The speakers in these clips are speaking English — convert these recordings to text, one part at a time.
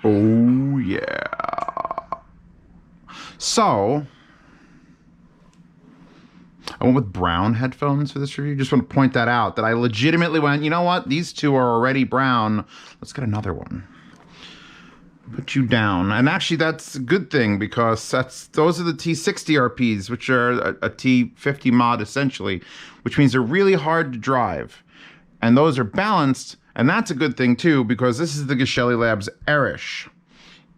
Oh, yeah. So, I went with brown headphones for this review. Just want to point that out, that I legitimately went, you know what? These two are already brown. Let's get another one. Put you down. And actually, that's a good thing because those are the T60 RPs, which are a T50 mod essentially, which means they're really hard to drive. And those are balanced, and that's a good thing too because this is the Geshelli Labs Erish.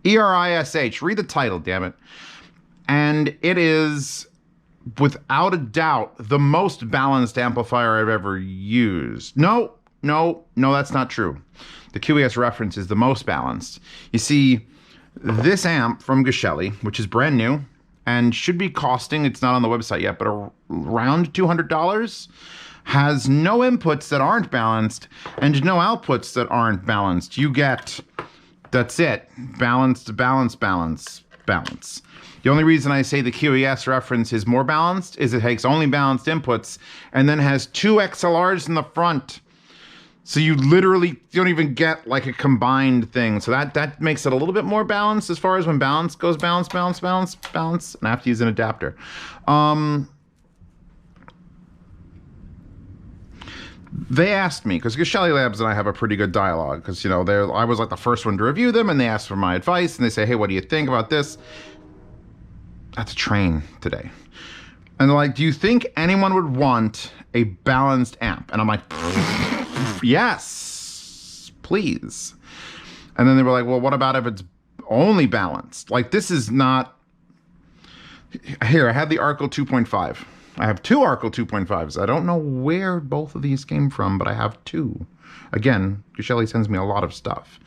E-R-I-S-H. Read the title, damn it. And it is, without a doubt, the most balanced amplifier I've ever used. No, that's not true. The QES reference is the most balanced. You see, this amp from Geshelli, which is brand new and should be costing, it's not on the website yet, but around $200, has no inputs that aren't balanced and no outputs that aren't balanced. You get, that's it, balanced, balance. The only reason I say the QES reference is more balanced is it takes only balanced inputs and then has two XLRs in the front. So you literally don't even get like a combined thing. So that makes it a little bit more balanced as far as when balance goes, balance. And I have to use an adapter. They asked me, because Geshelli Labs and I have a pretty good dialogue, because, you know, I was like the first one to review them, and they asked for my advice, and they say, hey, what do you think about this? I had to train today. And they're like, do you think anyone would want a balanced amp? And I'm like, yes, please. And then they were like, well, what about if it's only balanced? Like, this is not... Here, I had the Arco 2.5. I have two Arco 2.5s. I don't know where both of these came from, but I have two. Again, Geshelli sends me a lot of stuff.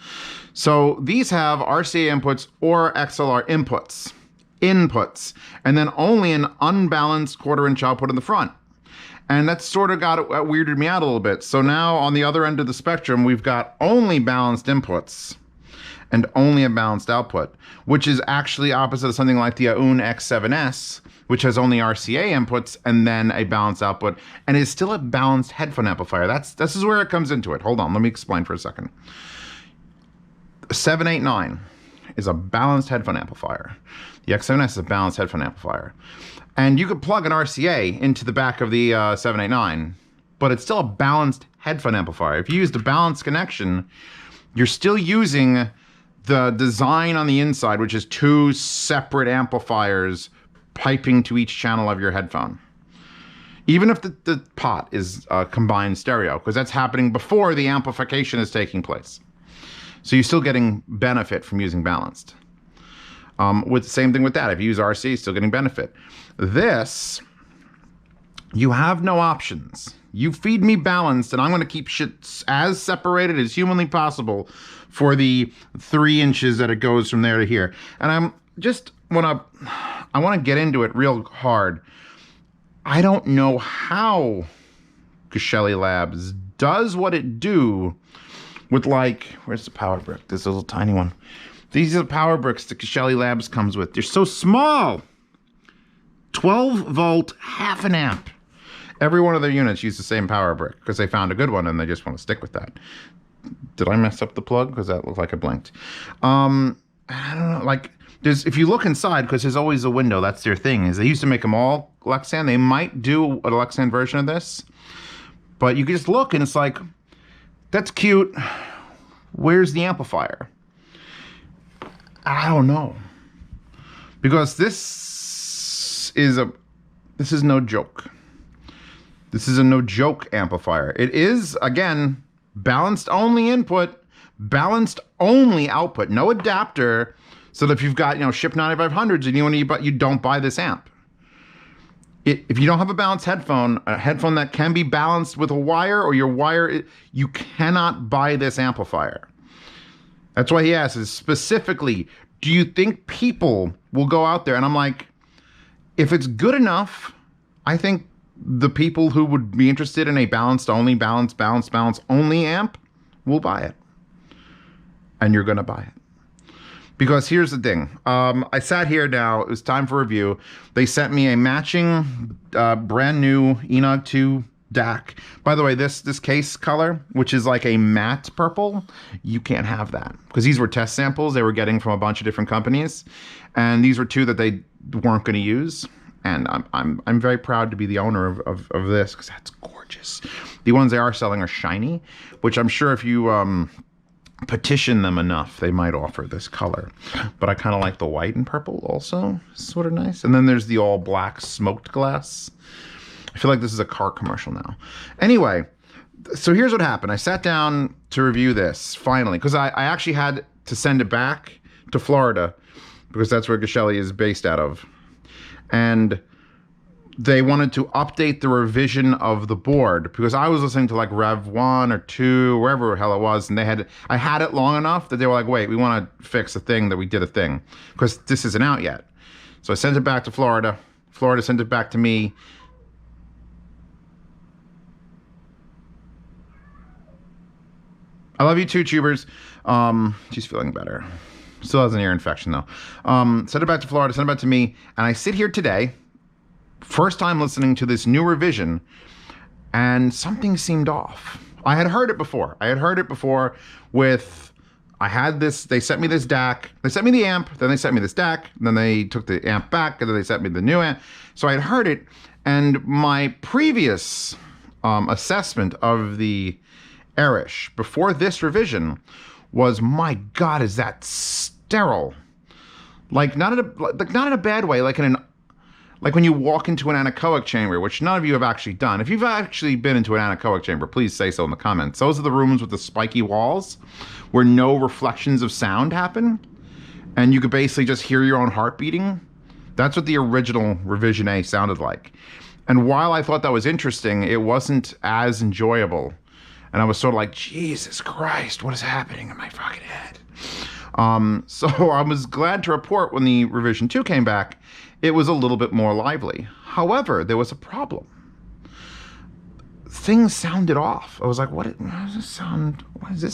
So these have RCA inputs or XLR inputs, and then only an unbalanced quarter-inch output in the front. And that sort of weirded me out a little bit. So now on the other end of the spectrum, we've got only balanced inputs and only a balanced output, which is actually opposite of something like the Aoun X7S, which has only RCA inputs and then a balanced output, and is still a balanced headphone amplifier. This is where it comes into it. Hold on, let me explain for a second. 789 is a balanced headphone amplifier. The X7S is a balanced headphone amplifier. And you could plug an RCA into the back of the 789, but it's still a balanced headphone amplifier. If you use the balanced connection, you're still using the design on the inside, which is two separate amplifiers piping to each channel of your headphone. Even if the pot is combined stereo, because that's happening before the amplification is taking place. So you're still getting benefit from using balanced. With the same thing with that, if you use RC, still getting benefit. This, you have no options. You feed me balanced, and I'm going to keep shit as separated as humanly possible for the 3 inches that it goes from there to here. And I want to get into it real hard. I don't know how Geshelli Labs does what it do with, like, where's the power brick? This little tiny one. These are the power bricks that Geshelli Labs comes with. They're so small. 12 volt, half an amp. Every one of their units use the same power brick because they found a good one and they just want to stick with that. Did I mess up the plug? Because that looked like it blinked. I don't know, like, if you look inside, because there's always a window, that's their thing, is they used to make them all Lexan. They might do a Lexan version of this, but you can just look and it's like, that's cute. Where's the amplifier? I don't know. Because this is no joke. This is a no joke amplifier. It is, again, balanced only input, balanced only output, no adapter. So that if you've got, SHIP 9500s and you don't buy this amp. If you don't have a balanced headphone, a headphone that can be balanced with a wire or your wire, you cannot buy this amplifier. That's why he asks specifically, do you think people will go out there? And I'm like, if it's good enough, I think the people who would be interested in a balanced only amp will buy it. And you're going to buy it. Because here's the thing. I sat here now. It was time for review. They sent me a matching brand new Enog 2 DAC. By the way, this case color, which is like a matte purple, you can't have that because these were test samples they were getting from a bunch of different companies, and these were two that they weren't going to use. And I'm very proud to be the owner of this because that's gorgeous. The ones they are selling are shiny, which I'm sure if you petition them enough, they might offer this color. But I kind of like the white and purple also. Sort of nice. And then there's the all black smoked glass. I feel like this is a car commercial now. Anyway, so here's what happened. I sat down to review this finally because I actually had to send it back to Florida because that's where Geshelli is based out of. And they wanted to update the revision of the board because I was listening to like Rev 1 or 2, wherever the hell it was, and I had it long enough that they were like, wait, we want to fix a thing that we did a thing because this isn't out yet. So I sent it back to Florida. Florida sent it back to me. I love you too, tubers. She's feeling better. Still has an ear infection though. Send it back to Florida, send it back to me, and I sit here today, first time listening to this new revision, and something seemed off. I had heard it before. I had this, they sent me this DAC, they sent me the amp, then they sent me this DAC, then they took the amp back, and then they sent me the new amp. So I had heard it, and my previous assessment of the Erish before this revision was, my God, is that sterile? Like not in a bad way, like when you walk into an anechoic chamber, which none of you have actually done. If you've actually been into an anechoic chamber, please say so in the comments. Those are the rooms with the spiky walls where no reflections of sound happen, and you could basically just hear your own heart beating. That's what the original Revision A sounded like. And while I thought that was interesting, it wasn't as enjoyable. And I was sort of like, Jesus Christ, what is happening in my fucking head? So I was glad to report when the Revision 2 came back, it was a little bit more lively. However, there was a problem. Things sounded off. I was like, why does this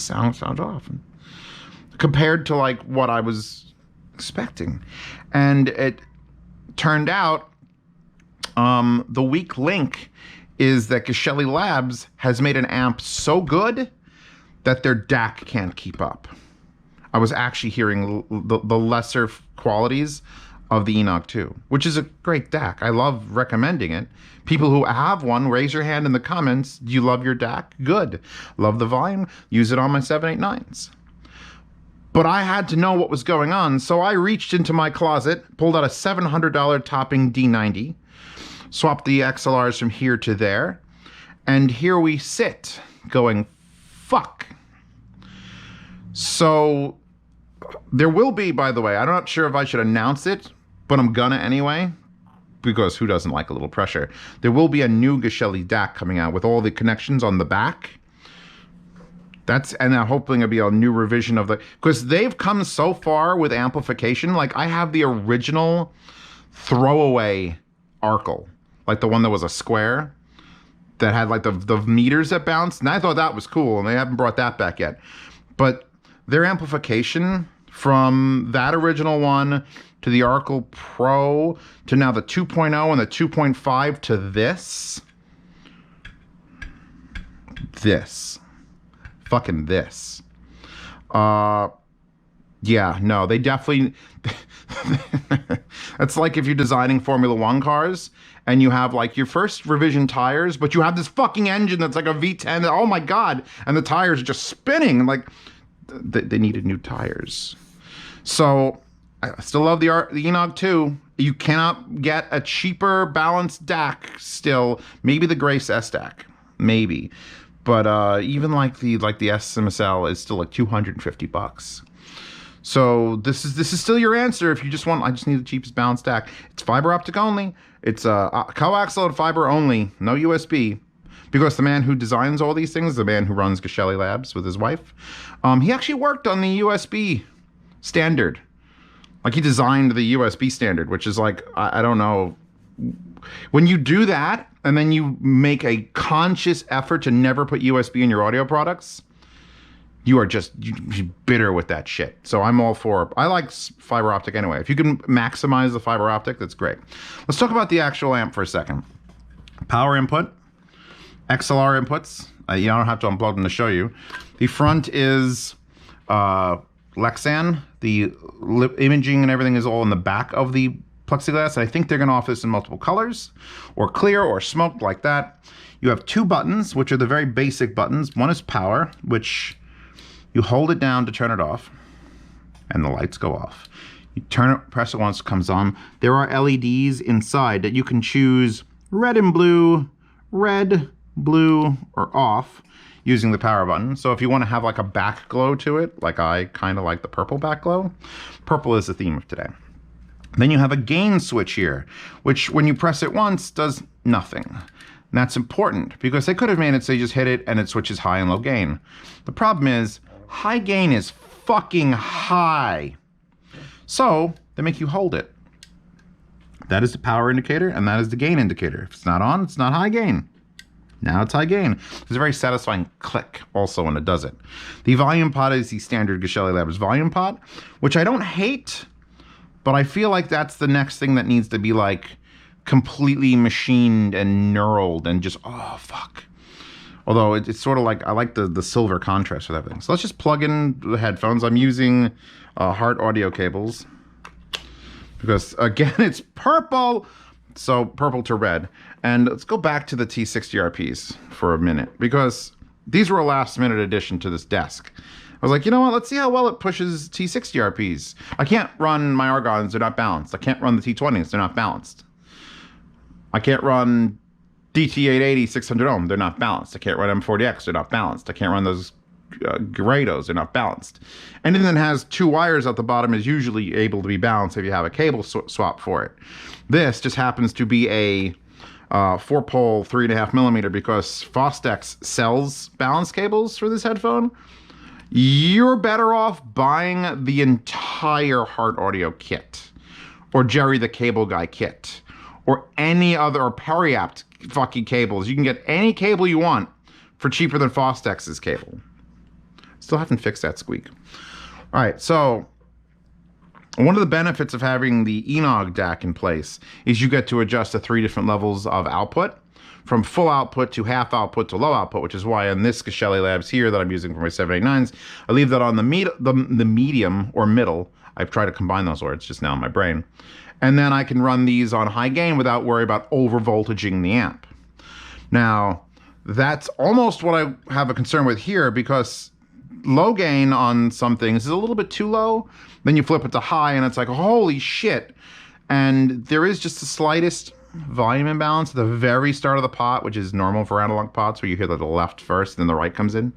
sound off? Compared to like what I was expecting. And it turned out the weak link is that Geshelli Labs has made an amp so good that their DAC can't keep up. I was actually hearing the lesser qualities of the Enoch 2, which is a great DAC. I love recommending it. People who have one, raise your hand in the comments. Do you love your DAC? Good. Love the volume? Use it on my 789s. But I had to know what was going on, so I reached into my closet, pulled out a $700 topping D90, swapped the XLRs from here to there, and here we sit, going, fuck. So there will be, by the way, I'm not sure if I should announce it, but I'm gonna anyway, because who doesn't like a little pressure? There will be a new Geshelli DAC coming out with all the connections on the back. And I'm hoping it'll be a new revision of because they've come so far with amplification. Like I have the original throwaway Arkel, like the one that was a square that had like the meters that bounced, and I thought that was cool, and they haven't brought that back yet. But their amplification from that original one to the Arkel Pro to now the 2.0 and the 2.5 to this. Fucking this. Yeah, no, they definitely... It's like if you're designing Formula One cars and you have like your first revision tires, but you have this fucking engine that's like a V10. Oh my God. And the tires are just spinning. Like they needed new tires. So I still love the Enoch 2. You cannot get a cheaper balanced DAC still. Maybe the Grace S-DAC. Maybe. But even like the SMSL is still like $250. So this is still your answer if you just want. I just need the cheapest balanced DAC. It's fiber optic only. It's coaxial and fiber only, no USB. Because the man who designs all these things, the man who runs Geshelli Labs with his wife, he actually worked on the USB standard. Like he designed the USB standard, which is like I don't know. When you do that and then you make a conscious effort to never put USB in your audio products, you are just you're bitter with that shit. So I'm all for, I like fiber optic anyway. If you can maximize the fiber optic, that's great. Let's talk about the actual amp for a second. Power input, XLR inputs. You don't have to unplug them to show you. The front is Lexan. The imaging and everything is all in the back of the plexiglass. And I think they're going to offer this in multiple colors, or clear, or smoked, like that. You have two buttons, which are the very basic buttons. One is power, which you hold it down to turn it off, and the lights go off. You turn it, press it once, it comes on. There are LEDs inside that you can choose red and blue, red, blue, or off using the power button. So if you want to have like a back glow to it, like I kind of like the purple back glow, purple is the theme of today. Then you have a gain switch here, which when you press it once does nothing. And that's important because they could have made it so you just hit it and it switches high and low gain. The problem is high gain is fucking high. So they make you hold it. That is the power indicator and that is the gain indicator. If it's not on, it's not high gain. Now it's high gain. There's a very satisfying click also when it does it. The volume pot is the standard Geshelli Labs volume pot, which I don't hate, but I feel like that's the next thing that needs to be like completely machined and knurled and just, oh, fuck. Although it's sort of like, I like the silver contrast with everything. So let's just plug in the headphones. I'm using Hart audio cables because, again, it's purple. So purple to red. And let's go back to the T60RPs for a minute because these were a last minute addition to this desk. I was like, you know what? Let's see how well it pushes T60RPs. I can't run my Argons. They're not balanced. I can't run the T20s. They're not balanced. I can't run DT880 600 ohm. They're not balanced. I can't run M40X. They're not balanced. I can't run those Grados. They're not balanced. Anything that has two wires at the bottom is usually able to be balanced if you have a cable swap for it. This just happens to be a 4-pole 3.5mm because Fostex sells balance cables for this headphone. You're better off buying the entire Hart Audio kit, or Jerry the Cable Guy kit, or any other, or Periapt fucking cables. You can get any cable you want for cheaper than Fostex's cable. Still haven't fixed that squeak. All right, so one of the benefits of having the Enog DAC in place is you get to adjust the 3 different levels of output, from full output to half output to low output, which is why on this Geshelli Labs here that I'm using for my 789s, I leave that on the medium or middle. I've tried to combine those words just now in my brain. And then I can run these on high gain without worry about over voltaging the amp. Now, that's almost what I have a concern with here because low gain on some things is a little bit too low. Then you flip it to high and it's like, holy shit. And there is just the slightest volume imbalance at the very start of the pot, which is normal for analog pots where you hear the left first and then the right comes in.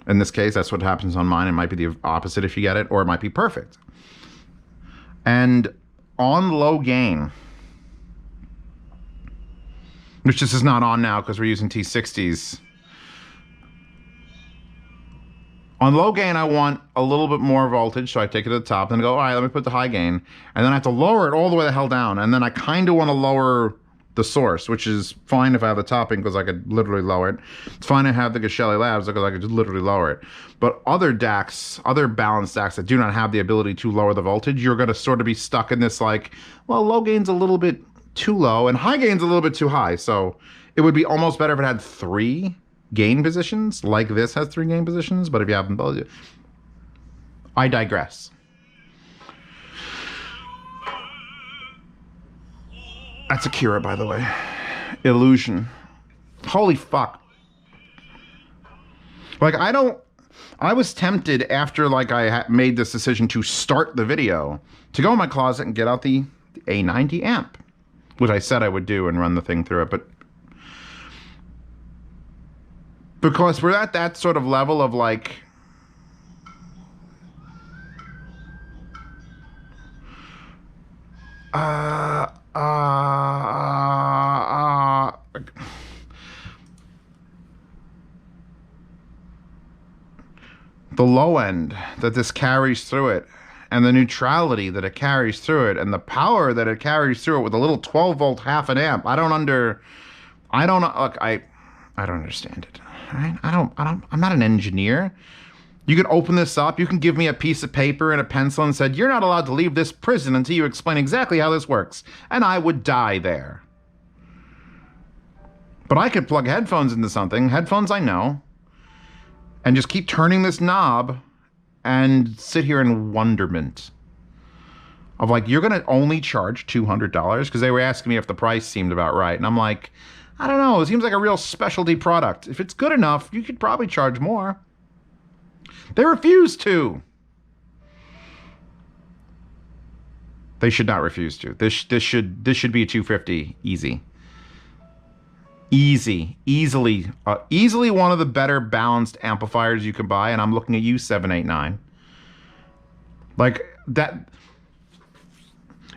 In this case, that's what happens on mine. It might be the opposite if you get it, or it might be perfect. And on low gain, which this is not on now because we're using T60s. On low gain, I want a little bit more voltage, so I take it to the top, then I go, all right, let me put the high gain, and then I have to lower it all the way the hell down, and then I kind of want to lower the source, which is fine if I have the topping because I could literally lower it. It's fine to have the Geshelli Labs because I could just literally lower it. But other DACs, other balanced DACs that do not have the ability to lower the voltage, you're going to sort of be stuck in this like, well, low gain's a little bit too low, and high gain's a little bit too high, so it would be almost better if it had 3 gain positions, like this has 3 gain positions, but if you have them both, I digress. That's Akira, by the way. Illusion. Holy fuck. Like, I was tempted after, like, I made this decision to start the video to go in my closet and get out the A90 amp, which I said I would do and run the thing through it, but because we're at that sort of level of like, the low end that this carries through it, and the neutrality that it carries through it, and the power that it carries through it with a little 12-volt half an amp. I don't understand it. Right? I'm not an engineer. You can open this up. You can give me a piece of paper and a pencil and said, you're not allowed to leave this prison until you explain exactly how this works. And I would die there. But I could plug headphones into something, headphones I know, and just keep turning this knob and sit here in wonderment of like, you're going to only charge $200? Because they were asking me if the price seemed about right. And I'm like, I don't know. It seems like a real specialty product. If it's good enough, you could probably charge more. They refuse to. They should not refuse to. This should be a $250 easy. Easily one of the better balanced amplifiers you can buy, and I'm looking at you, 789. Like that,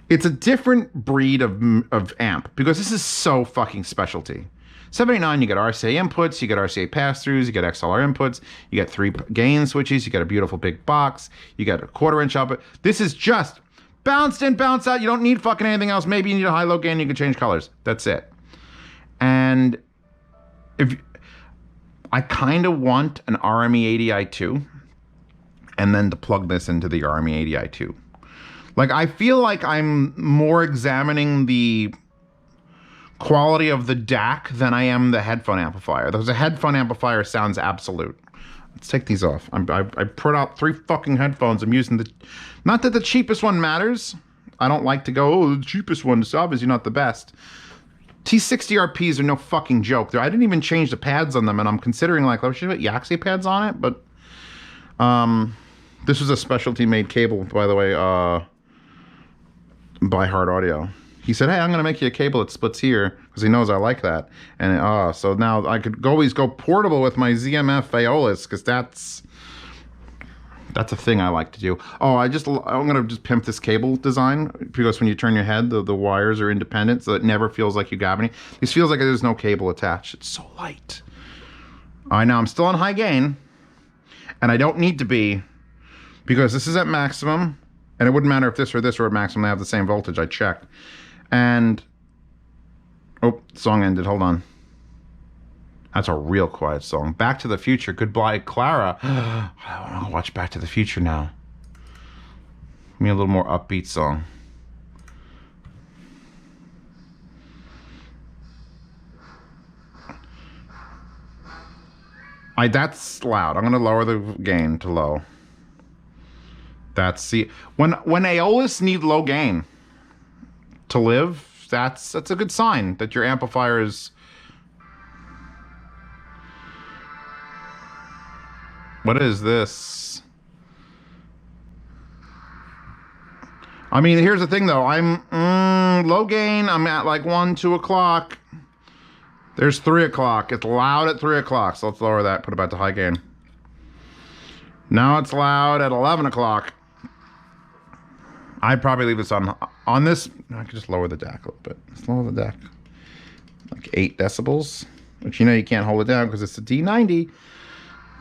it's a different breed of amp because this is so fucking specialty. 789, you get RCA inputs, you get RCA pass-throughs, you get XLR inputs, you get 3 gain switches, you get a beautiful big box, you get a 1/4 inch output. This is just bounced in, bounce out. You don't need fucking anything else. Maybe you need a high-low gain, you can change colors. That's it. And if I kind of want an RME80i2 and then to plug this into the RME80i2. Like, I feel like I'm more examining the quality of the DAC than I am the headphone amplifier. Because a headphone amplifier sounds absolute. Let's take these off. I put out 3 fucking headphones. I'm using the... Not that the cheapest one matters. I don't like to go, oh, the cheapest one is obviously not the best. T60 RPs are no fucking joke. I didn't even change the pads on them, and I'm considering, like, should I put Yaxley pads on it? But this was a specialty made cable, by the way, by Hard Audio. He said, hey, I'm going to make you a cable that splits here, because he knows I like that. And so now I could always go portable with my ZMF Aeolus, because that's a thing I like to do. Oh, I'm going to just pimp this cable design, because when you turn your head, the wires are independent, so it never feels like you have any. This feels like there's no cable attached. It's so light. I know I'm still on high gain, and I don't need to be, because this is at maximum, and it wouldn't matter if this or this were at maximum. They have the same voltage. I checked. And, oh, song ended. Hold on. That's a real quiet song. Back to the Future. Goodbye, Clara. I want to watch Back to the Future now. Give me a little more upbeat song. That's loud. I'm going to lower the gain to low. When Aeolus need low gain to live, that's a good sign that your amplifier is... What is this? I mean, here's the thing though. I'm low gain. I'm at like 1, 2 o'clock. There's 3 o'clock. It's loud at 3 o'clock. So let's lower that, put it back to high gain. Now it's loud at 11 o'clock. I'd probably leave this on this. I could just lower the DAC a little bit. Let's lower the DAC. Like 8 decibels. Which you know you can't hold it down because it's a D90.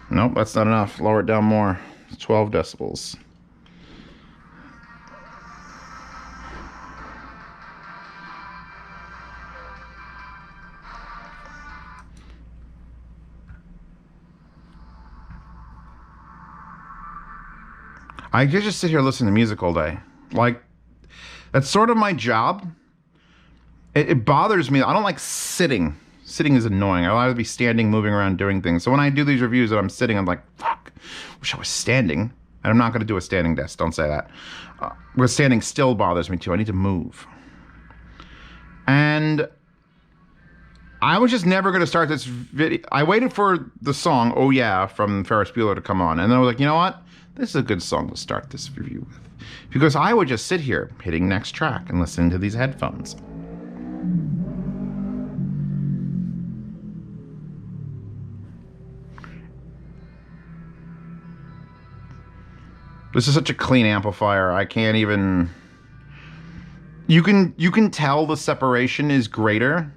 Nope, that's not enough. Lower it down more. It's 12 decibels. I could just sit here listening to music all day. Like, that's sort of my job. It bothers me. I don't like sitting. Sitting is annoying. I'd rather be standing, moving around, doing things. So when I do these reviews and I'm sitting, I'm like, fuck, wish I was standing. And I'm not going to do a standing desk. Don't say that. Because standing still bothers me too. I need to move. And I was just never going to start this video. I waited for the song, Oh Yeah, from Ferris Bueller to come on. And then I was like, you know what? This is a good song to start this review with. Because I would just sit here hitting next track and listening to these headphones. This is such a clean amplifier. I can't even... You can tell the separation is greater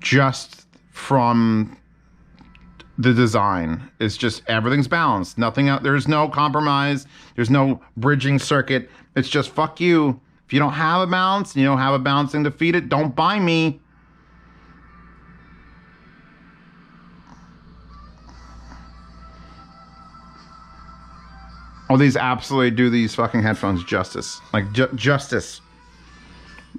just from the design. It's just everything's balanced. Nothing out. There's no compromise. There's no bridging circuit. It's just fuck you. If you don't have a balance and you don't have a balancing to feed it, don't buy me. Oh, these absolutely do these fucking headphones justice. Like, justice.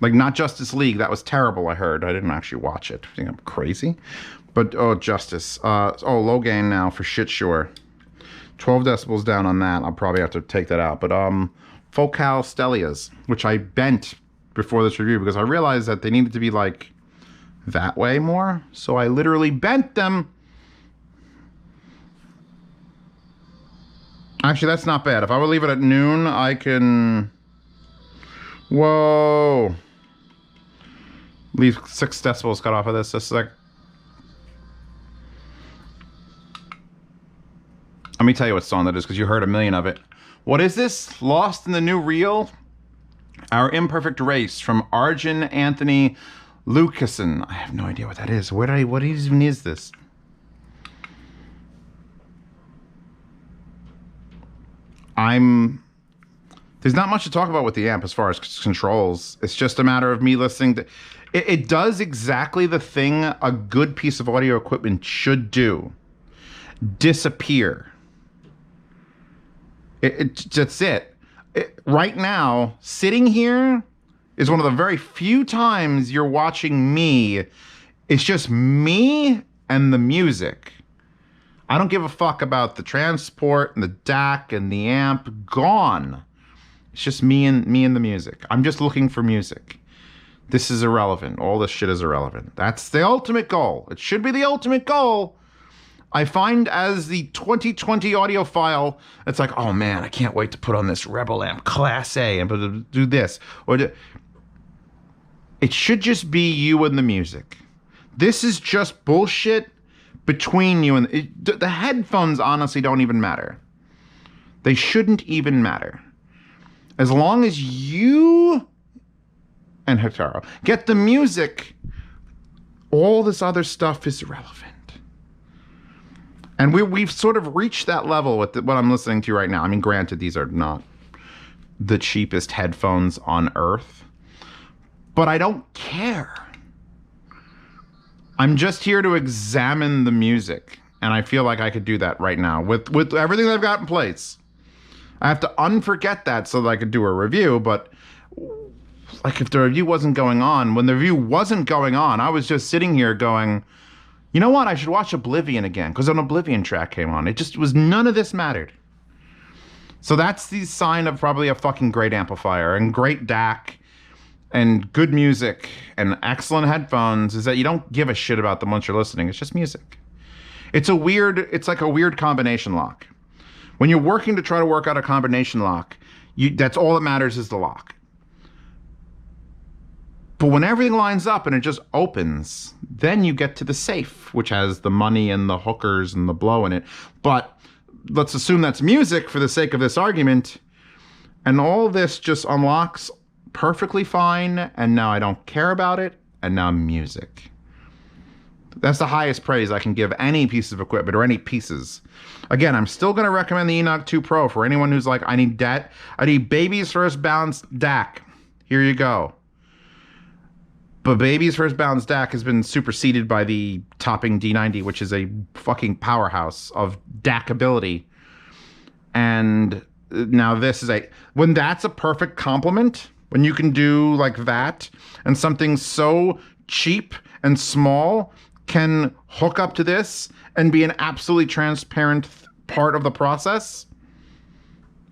Like, not Justice League. That was terrible, I heard. I didn't actually watch it. I think I'm crazy. But, oh, Justice. Low gain now for shit sure. 12 decibels down on that. I'll probably have to take that out. But, Focal Stellias, which I bent before this review because I realized that they needed to be, like, that way more. So I literally bent them. Actually, that's not bad. If I would leave it at noon, I can... Whoa. Leave 6 decibels cut off of this. Just like... Let me tell you what song that is, because you heard a million of it. What is this? Lost in the New Reel? Our Imperfect Race from Arjun Anthony Lucassen. I have no idea what that is. What even is this? There's not much to talk about with the amp as far as controls. It's just a matter of me listening to... It does exactly the thing a good piece of audio equipment should do. Disappear. That's it. Right now, sitting here is one of the very few times you're watching me. It's just me and the music. I don't give a fuck about the transport and the DAC and the amp. Gone. It's just me and the music. I'm just looking for music. This is irrelevant. All this shit is irrelevant. That's the ultimate goal. It should be the ultimate goal. I find as the 2020 audiophile, it's like, oh man, I can't wait to put on this Rebel amp Class A and do this. It should just be you and the music. This is just bullshit between you and... the headphones honestly don't even matter. They shouldn't even matter. As long as you and Hitaro get the music, all this other stuff is irrelevant. And we've sort of reached that level with what I'm listening to right now. I mean, granted, these are not the cheapest headphones on earth, but I don't care. I'm just here to examine the music, and I feel like I could do that right now with everything that I've got in place. I have to unforget that so that I could do a review, but like if the review wasn't going on, when the review wasn't going on, I was just sitting here going, you know what, I should watch Oblivion again, because an Oblivion track came on. It just was, none of this mattered. So that's the sign of probably a fucking great amplifier and great DAC and good music and excellent headphones, is that you don't give a shit about them once you're listening. It's just music. It's like a weird combination lock. When you're working to try to work out a combination lock, that's all that matters is the lock. But when everything lines up and it just opens, then you get to the safe, which has the money and the hookers and the blow in it. But let's assume that's music for the sake of this argument. And all this just unlocks perfectly fine. And now I don't care about it. And now music. That's the highest praise I can give any piece of equipment or any pieces. Again, I'm still going to recommend the Enoch 2 Pro for anyone who's like, I need Baby's First Balance DAC. Here you go. But Baby's First Balance DAC has been superseded by the Topping D90, which is a fucking powerhouse of DAC ability. And now this is when that's a perfect complement, when you can do like that, and something so cheap and small can hook up to this and be an absolutely transparent part of the process,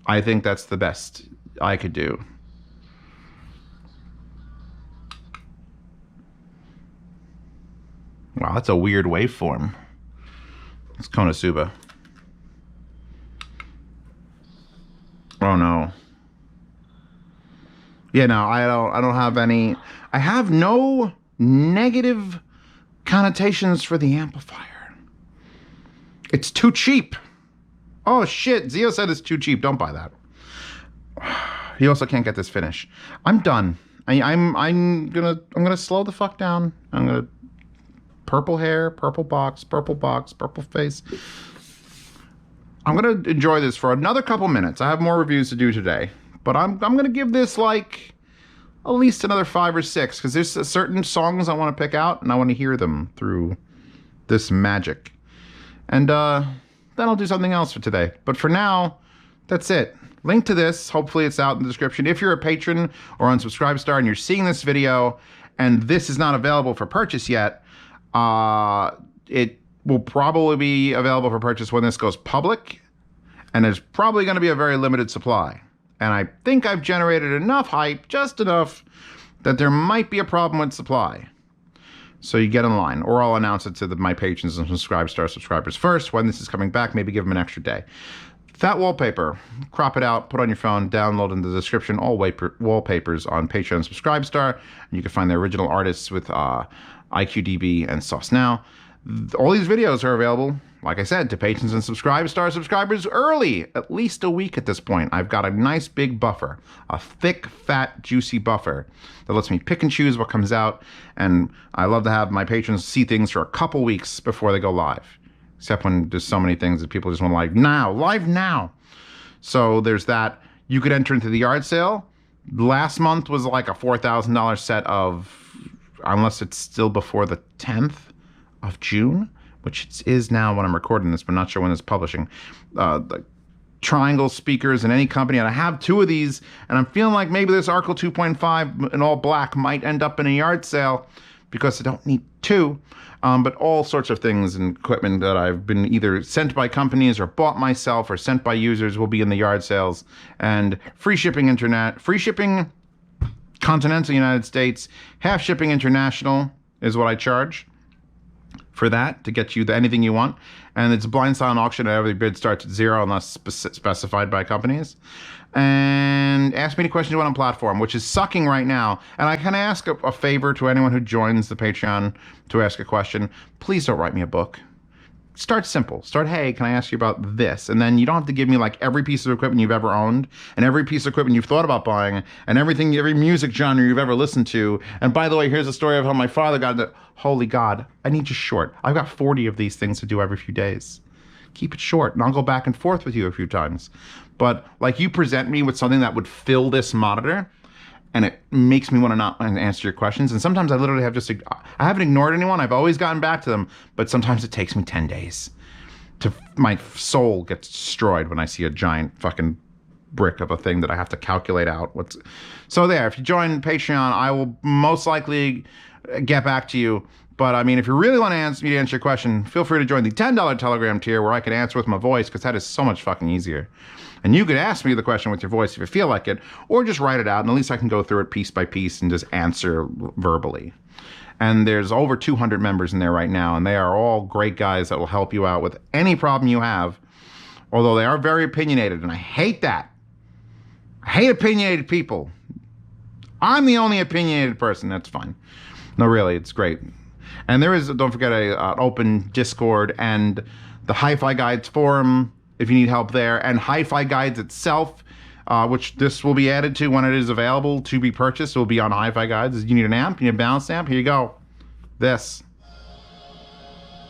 I think that's the best I could do. Wow, that's a weird waveform. It's Konosuba. Oh no. Yeah, no, I don't have any. I have no negative connotations for the amplifier. It's too cheap. Oh shit, Zio said it's too cheap. Don't buy that. He also can't get this finish. I'm done. I'm gonna slow the fuck down. I'm gonna purple hair, purple box, purple face. I'm gonna enjoy this for another couple minutes. I have more reviews to do today, but I'm gonna give this like at least another 5 or 6, because there's certain songs I want to pick out and I want to hear them through this magic. And then I'll do something else for today. But for now, That's it. Link to this. Hopefully it's out in the description. If you're a patron or on Subscribestar and you're seeing this video and this is not available for purchase yet, it will probably be available for purchase when this goes public. And there's probably going to be a very limited supply. And I think I've generated enough hype, just enough, that there might be a problem with supply. So you get in line, or I'll announce it to my patrons and Subscribestar subscribers first. When this is coming back, maybe give them an extra day. That wallpaper, crop it out, put on your phone, download in the description, all wallpapers on Patreon and Subscribestar. And you can find the original artists with IQDB and Sauce Now. All these videos are available, like I said, to patrons and Subscribestar subscribers early, at least a week at this point. I've got a nice big buffer, a thick, fat, juicy buffer that lets me pick and choose what comes out. And I love to have my patrons see things for a couple weeks before they go live. Except when there's so many things that people just want live now. So there's that. You could enter into the yard sale. Last month was like a $4,000 set of, unless it's still before the 10th of June, which it is now when I'm recording this, but not sure when it's publishing. The Triangle speakers in any company, and I have 2 of these, and I'm feeling like maybe this Arkle 2.5 in all black might end up in a yard sale because I don't need 2. But all sorts of things and equipment that I've been either sent by companies or bought myself or sent by users will be in the yard sales. And free shipping continental United States, half shipping international is what I charge for that, to get you anything you want. And it's a blind silent auction, and every bid starts at 0 unless specified by companies. And ask me any questions you want on platform, which is sucking right now. And I can ask a favor to anyone who joins the Patreon to ask a question. Please don't write me a book. Start simple. Start, hey, can I ask you about this? And then you don't have to give me like every piece of equipment you've ever owned and every piece of equipment you've thought about buying and every music genre you've ever listened to. And by the way, here's a story of how my father got it. Holy God, I need you short. I've got 40 of these things to do every few days. Keep it short, and I'll go back and forth with you a few times. But like, you present me with something that would fill this monitor, and it makes me want to not answer your questions. And sometimes I literally have I haven't ignored anyone. I've always gotten back to them, but sometimes it takes me 10 days. My soul gets destroyed when I see a giant fucking brick of a thing that I have to calculate out. So there, if you join Patreon, I will most likely get back to you. But I mean, if you really want me to answer your question, feel free to join the $10 Telegram tier where I can answer with my voice, because that is so much fucking easier. And you could ask me the question with your voice if you feel like it, or just write it out, and at least I can go through it piece by piece and just answer verbally. And there's over 200 members in there right now, and they are all great guys that will help you out with any problem you have, although they are very opinionated, and I hate that. I hate opinionated people. I'm the only opinionated person. That's fine. No, really, it's great. And there is, don't forget, an open Discord and the Hi-Fi Guides forum if you need help there, and Hi-Fi Guides itself, which this will be added to when it is available to be purchased. It will be on Hi-Fi Guides. You need an amp? You need a balance amp? Here you go. This.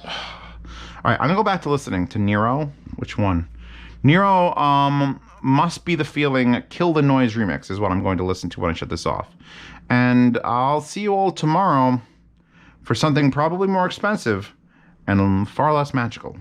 All right, I'm going to go back to listening to Nero. Which one? Nero, Must Be the Feeling, Kill the Noise remix is what I'm going to listen to when I shut this off. And I'll see you all tomorrow for something probably more expensive and far less magical.